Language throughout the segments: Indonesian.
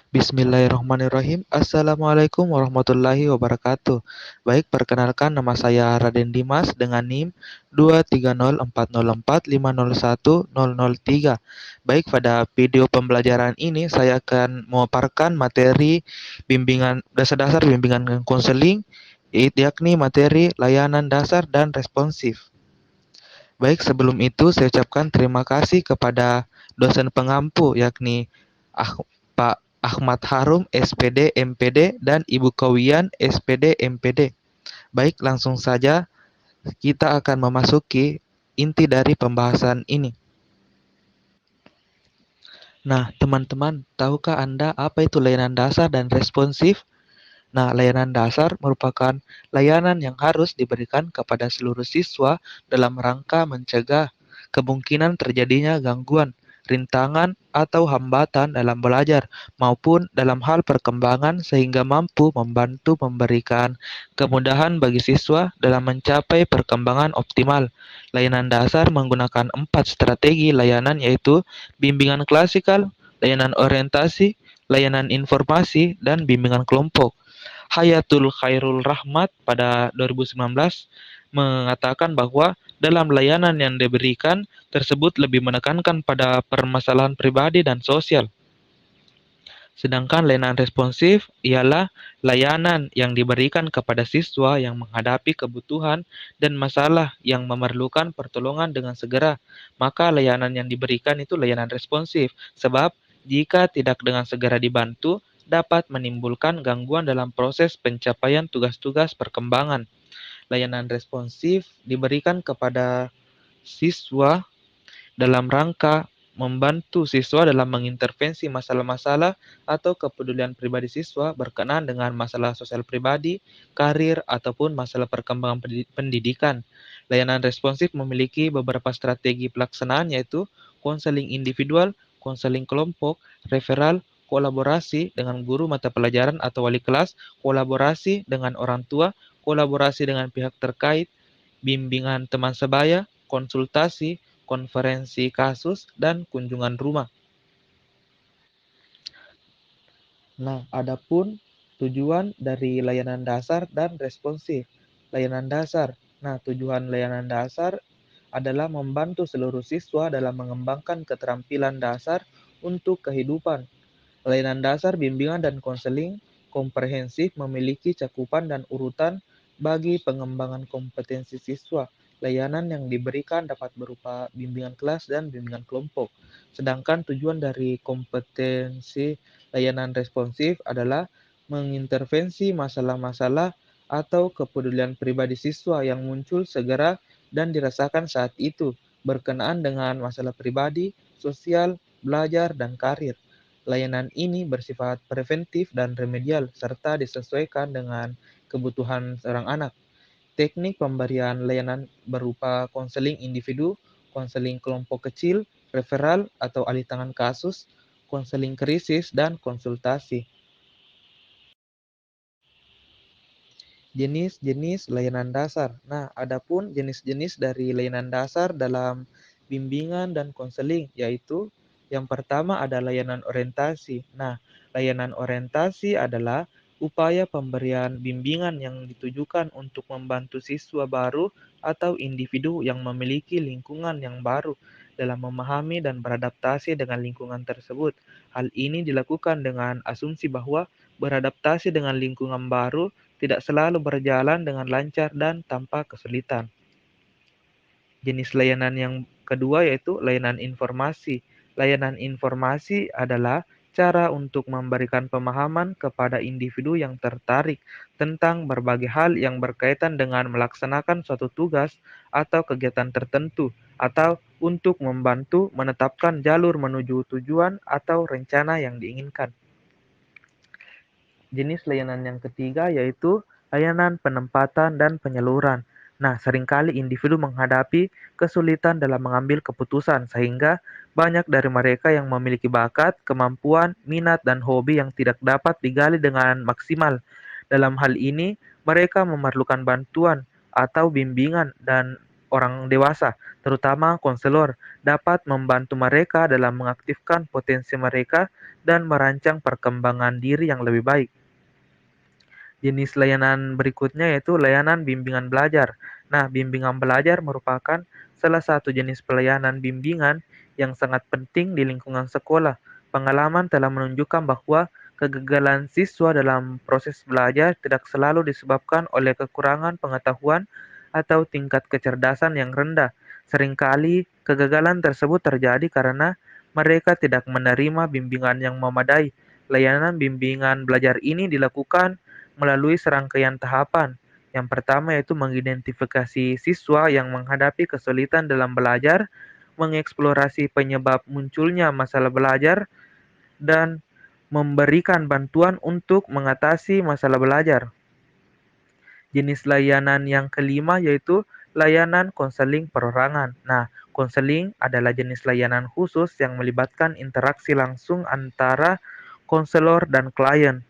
Bismillahirrahmanirrahim. Assalamualaikum warahmatullahi wabarakatuh. Baik, perkenalkan nama saya Raden Dimas dengan NIM 2304045010003. Baik, pada video pembelajaran ini saya akan memaparkan materi bimbingan dasar-dasar bimbingan konseling, yakni materi layanan dasar dan responsif. Baik, sebelum itu saya ucapkan terima kasih kepada dosen pengampu yakni Pak Ahmad Harum SPD MPD dan Ibu Kawian SPD MPD. Baik, langsung saja kita akan memasuki inti dari pembahasan ini. Nah, teman-teman, tahukah Anda apa itu layanan dasar dan responsif? Nah, layanan dasar merupakan layanan yang harus diberikan kepada seluruh siswa dalam rangka mencegah kemungkinan terjadinya gangguan, rintangan, atau hambatan dalam belajar maupun dalam hal perkembangan sehingga mampu membantu memberikan kemudahan bagi siswa dalam mencapai perkembangan optimal. Layanan dasar menggunakan 4 strategi layanan yaitu bimbingan klasikal, layanan orientasi, layanan informasi, dan bimbingan kelompok. Hayatul Khairul Rahmat pada 2019 mengatakan bahwa dalam layanan yang diberikan tersebut lebih menekankan pada permasalahan pribadi dan sosial. Sedangkan layanan responsif ialah layanan yang diberikan kepada siswa yang menghadapi kebutuhan dan masalah yang memerlukan pertolongan dengan segera. Maka layanan yang diberikan itu layanan responsif, sebab jika tidak dengan segera dibantu, dapat menimbulkan gangguan dalam proses pencapaian tugas-tugas perkembangan. Layanan responsif diberikan kepada siswa dalam rangka membantu siswa dalam mengintervensi masalah-masalah atau kepedulian pribadi siswa berkenaan dengan masalah sosial pribadi, karir, ataupun masalah perkembangan pendidikan. Layanan responsif memiliki beberapa strategi pelaksanaan yaitu konseling individual, konseling kelompok, referral, kolaborasi dengan guru mata pelajaran atau wali kelas, kolaborasi dengan orang tua, kolaborasi dengan pihak terkait, bimbingan teman sebaya, konsultasi, konferensi kasus, dan kunjungan rumah. Nah, adapun tujuan dari layanan dasar dan responsif. Layanan dasar. Nah, tujuan layanan dasar adalah membantu seluruh siswa dalam mengembangkan keterampilan dasar untuk kehidupan. Layanan dasar, bimbingan, dan konseling komprehensif memiliki cakupan dan urutan bagi pengembangan kompetensi siswa. Layanan yang diberikan dapat berupa bimbingan kelas dan bimbingan kelompok. Sedangkan tujuan dari kompetensi layanan responsif adalah mengintervensi masalah-masalah atau kepedulian pribadi siswa yang muncul segera dan dirasakan saat itu, berkenaan dengan masalah pribadi, sosial, belajar, dan karir. Layanan ini bersifat preventif dan remedial, serta disesuaikan dengan kebutuhan seorang anak. Teknik pemberian layanan berupa konseling individu, konseling kelompok kecil, referral atau alih tangan kasus, konseling krisis, dan konsultasi. Jenis-jenis layanan dasar. Nah, adapun jenis-jenis dari layanan dasar dalam bimbingan dan konseling, yaitu yang pertama ada layanan orientasi. Nah, layanan orientasi adalah upaya pemberian bimbingan yang ditujukan untuk membantu siswa baru atau individu yang memiliki lingkungan yang baru dalam memahami dan beradaptasi dengan lingkungan tersebut. Hal ini dilakukan dengan asumsi bahwa beradaptasi dengan lingkungan baru tidak selalu berjalan dengan lancar dan tanpa kesulitan. Jenis layanan yang kedua yaitu layanan informasi. Layanan informasi adalah cara untuk memberikan pemahaman kepada individu yang tertarik tentang berbagai hal yang berkaitan dengan melaksanakan suatu tugas atau kegiatan tertentu, atau untuk membantu menetapkan jalur menuju tujuan atau rencana yang diinginkan. Jenis layanan yang ketiga yaitu layanan penempatan dan penyaluran. Nah, seringkali individu menghadapi kesulitan dalam mengambil keputusan sehingga banyak dari mereka yang memiliki bakat, kemampuan, minat, dan hobi yang tidak dapat digali dengan maksimal. Dalam hal ini, mereka memerlukan bantuan atau bimbingan dan orang dewasa, terutama konselor, dapat membantu mereka dalam mengaktifkan potensi mereka dan merancang perkembangan diri yang lebih baik. Jenis layanan berikutnya yaitu layanan bimbingan belajar. Nah, bimbingan belajar merupakan salah satu jenis pelayanan bimbingan yang sangat penting di lingkungan sekolah. Pengalaman telah menunjukkan bahwa kegagalan siswa dalam proses belajar tidak selalu disebabkan oleh kekurangan pengetahuan atau tingkat kecerdasan yang rendah. Seringkali kegagalan tersebut terjadi karena mereka tidak menerima bimbingan yang memadai. Layanan bimbingan belajar ini dilakukan melalui serangkaian tahapan. Yang pertama yaitu mengidentifikasi siswa yang menghadapi kesulitan dalam belajar, mengeksplorasi penyebab munculnya masalah belajar, dan memberikan bantuan untuk mengatasi masalah belajar. Jenis layanan yang kelima yaitu layanan konseling perorangan. Nah, konseling adalah jenis layanan khusus yang melibatkan interaksi langsung antara konselor dan klien.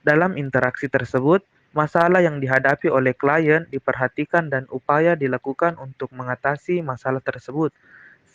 Dalam interaksi tersebut, masalah yang dihadapi oleh klien diperhatikan dan upaya dilakukan untuk mengatasi masalah tersebut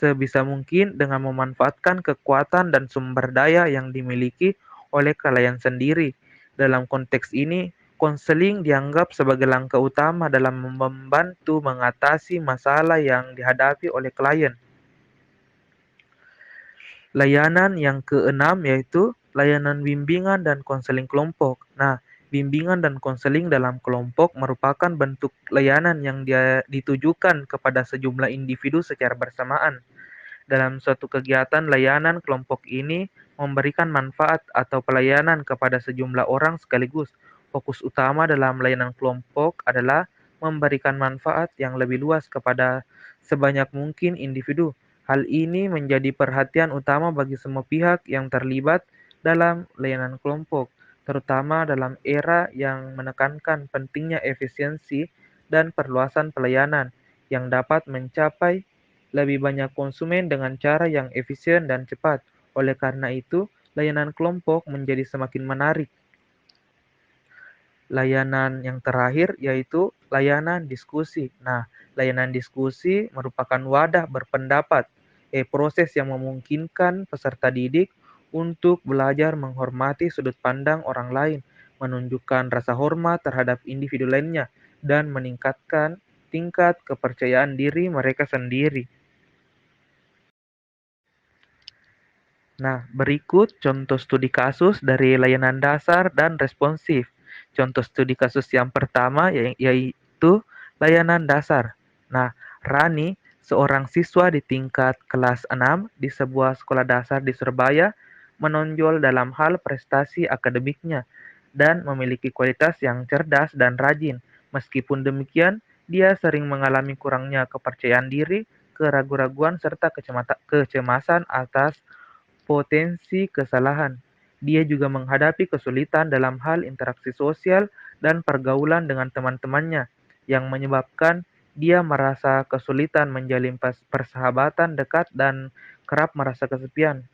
sebisa mungkin dengan memanfaatkan kekuatan dan sumber daya yang dimiliki oleh klien sendiri. Dalam konteks ini, konseling dianggap sebagai langkah utama dalam membantu mengatasi masalah yang dihadapi oleh klien. Layanan yang keenam yaitu layanan bimbingan dan konseling kelompok. Nah, bimbingan dan konseling dalam kelompok merupakan bentuk layanan yang ditujukan kepada sejumlah individu secara bersamaan. Dalam suatu kegiatan layanan kelompok ini memberikan manfaat atau pelayanan kepada sejumlah orang sekaligus. Fokus utama dalam layanan kelompok adalah memberikan manfaat yang lebih luas kepada sebanyak mungkin individu. Hal ini menjadi perhatian utama bagi semua pihak yang terlibat dalam layanan kelompok, terutama dalam era yang menekankan pentingnya efisiensi dan perluasan pelayanan yang dapat mencapai lebih banyak konsumen dengan cara yang efisien dan cepat. Oleh karena itu, layanan kelompok menjadi semakin menarik. Layanan yang terakhir yaitu layanan diskusi. Nah, layanan diskusi merupakan wadah berpendapat, proses yang memungkinkan peserta didik untuk belajar menghormati sudut pandang orang lain, menunjukkan rasa hormat terhadap individu lainnya, dan meningkatkan tingkat kepercayaan diri mereka sendiri. Nah, berikut contoh studi kasus dari layanan dasar dan responsif. Contoh studi kasus yang pertama yaitu layanan dasar. Nah, Rani, seorang siswa di tingkat kelas 6 di sebuah sekolah dasar di Surabaya, menonjol dalam hal prestasi akademiknya dan memiliki kualitas yang cerdas dan rajin. Meskipun demikian, dia sering mengalami kurangnya kepercayaan diri, keraguan-raguan, serta kecemasan atas potensi kesalahan. Dia juga menghadapi kesulitan dalam hal interaksi sosial dan pergaulan dengan teman-temannya, yang menyebabkan dia merasa kesulitan menjalin persahabatan dekat dan kerap merasa kesepian.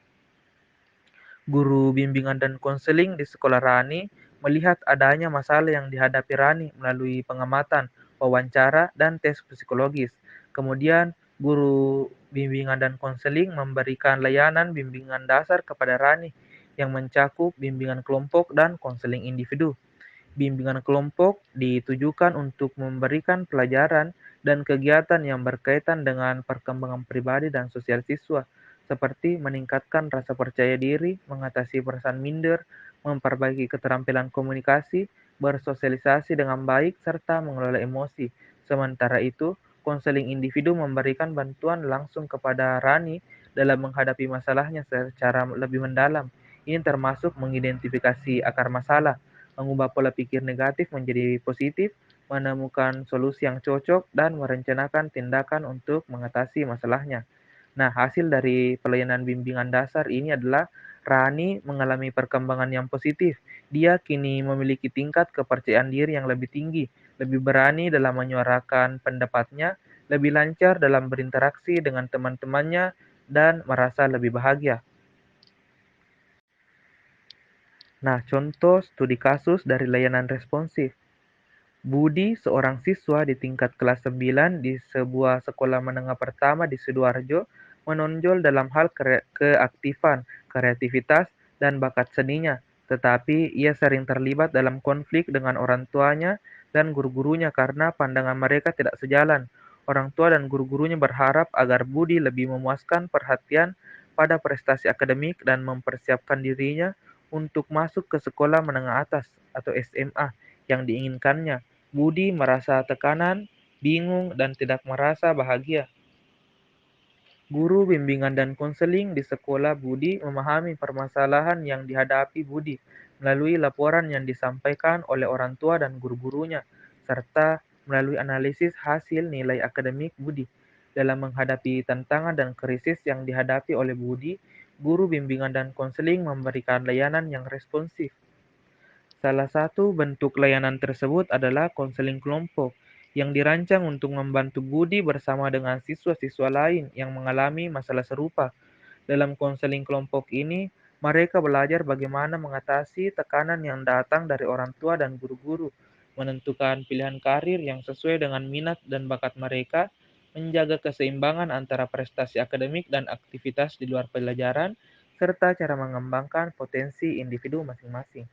Guru bimbingan dan konseling di sekolah Rani melihat adanya masalah yang dihadapi Rani melalui pengamatan, wawancara, dan tes psikologis. Kemudian, guru bimbingan dan konseling memberikan layanan bimbingan dasar kepada Rani yang mencakup bimbingan kelompok dan konseling individu. Bimbingan kelompok ditujukan untuk memberikan pelajaran dan kegiatan yang berkaitan dengan perkembangan pribadi dan sosial siswa, seperti meningkatkan rasa percaya diri, mengatasi perasaan minder, memperbaiki keterampilan komunikasi, bersosialisasi dengan baik, serta mengelola emosi. Sementara itu, konseling individu memberikan bantuan langsung kepada Rani dalam menghadapi masalahnya secara lebih mendalam. Ini termasuk mengidentifikasi akar masalah, mengubah pola pikir negatif menjadi positif, menemukan solusi yang cocok, dan merencanakan tindakan untuk mengatasi masalahnya. Nah, hasil dari pelayanan bimbingan dasar ini adalah Rani mengalami perkembangan yang positif. Dia kini memiliki tingkat kepercayaan diri yang lebih tinggi, lebih berani dalam menyuarakan pendapatnya, lebih lancar dalam berinteraksi dengan teman-temannya, dan merasa lebih bahagia. Nah, contoh studi kasus dari layanan responsif. Budi, seorang siswa di tingkat kelas 9 di sebuah sekolah menengah pertama di Sidoarjo, menonjol dalam hal keaktifan, kreativitas, dan bakat seninya. Tetapi ia sering terlibat dalam konflik dengan orang tuanya dan guru-gurunya karena pandangan mereka tidak sejalan. Orang tua dan guru-gurunya berharap agar Budi lebih memuaskan perhatian pada prestasi akademik dan mempersiapkan dirinya untuk masuk ke sekolah menengah atas atau SMA yang diinginkannya. Budi merasa tekanan, bingung, dan tidak merasa bahagia. Guru bimbingan dan konseling di sekolah Budi memahami permasalahan yang dihadapi Budi melalui laporan yang disampaikan oleh orang tua dan guru-gurunya, serta melalui analisis hasil nilai akademik Budi. Dalam menghadapi tantangan dan krisis yang dihadapi oleh Budi, guru bimbingan dan konseling memberikan layanan yang responsif. Salah satu bentuk layanan tersebut adalah konseling kelompok, yang dirancang untuk membantu Budi bersama dengan siswa-siswa lain yang mengalami masalah serupa. Dalam konseling kelompok ini, mereka belajar bagaimana mengatasi tekanan yang datang dari orang tua dan guru-guru, menentukan pilihan karir yang sesuai dengan minat dan bakat mereka, menjaga keseimbangan antara prestasi akademik dan aktivitas di luar pelajaran, serta cara mengembangkan potensi individu masing-masing.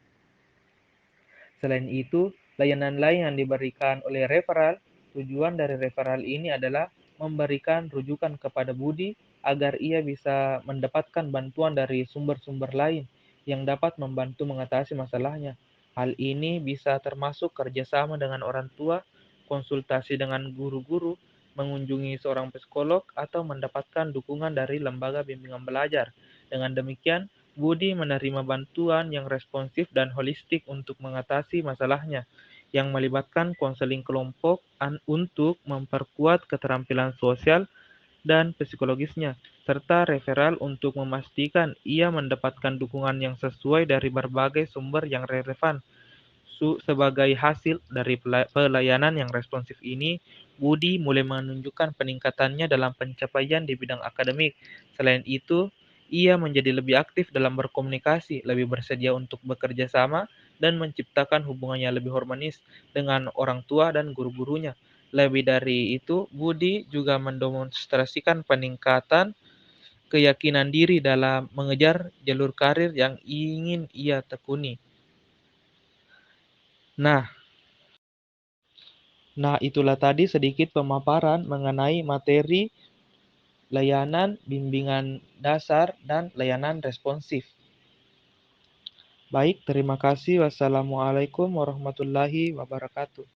Selain itu, layanan lain yang diberikan oleh referral, tujuan dari referral ini adalah memberikan rujukan kepada Budi agar ia bisa mendapatkan bantuan dari sumber-sumber lain yang dapat membantu mengatasi masalahnya. Hal ini bisa termasuk kerjasama dengan orang tua, konsultasi dengan guru-guru, mengunjungi seorang psikolog, atau mendapatkan dukungan dari lembaga bimbingan belajar. Dengan demikian, Budi menerima bantuan yang responsif dan holistik untuk mengatasi masalahnya, yang melibatkan konseling kelompok untuk memperkuat keterampilan sosial dan psikologisnya, serta referral untuk memastikan ia mendapatkan dukungan yang sesuai dari berbagai sumber yang relevan. Sebagai hasil dari pelayanan yang responsif ini, Budi mulai menunjukkan peningkatannya dalam pencapaian di bidang akademik. Selain itu, ia menjadi lebih aktif dalam berkomunikasi, lebih bersedia untuk bekerja sama, dan menciptakan hubungan yang lebih harmonis dengan orang tua dan guru-gurunya. Lebih dari itu, Budi juga mendemonstrasikan peningkatan keyakinan diri dalam mengejar jalur karir yang ingin ia tekuni. Nah, itulah tadi sedikit pemaparan mengenai materi layanan bimbingan dasar dan layanan responsif. Baik, terima kasih. Wassalamualaikum warahmatullahi wabarakatuh.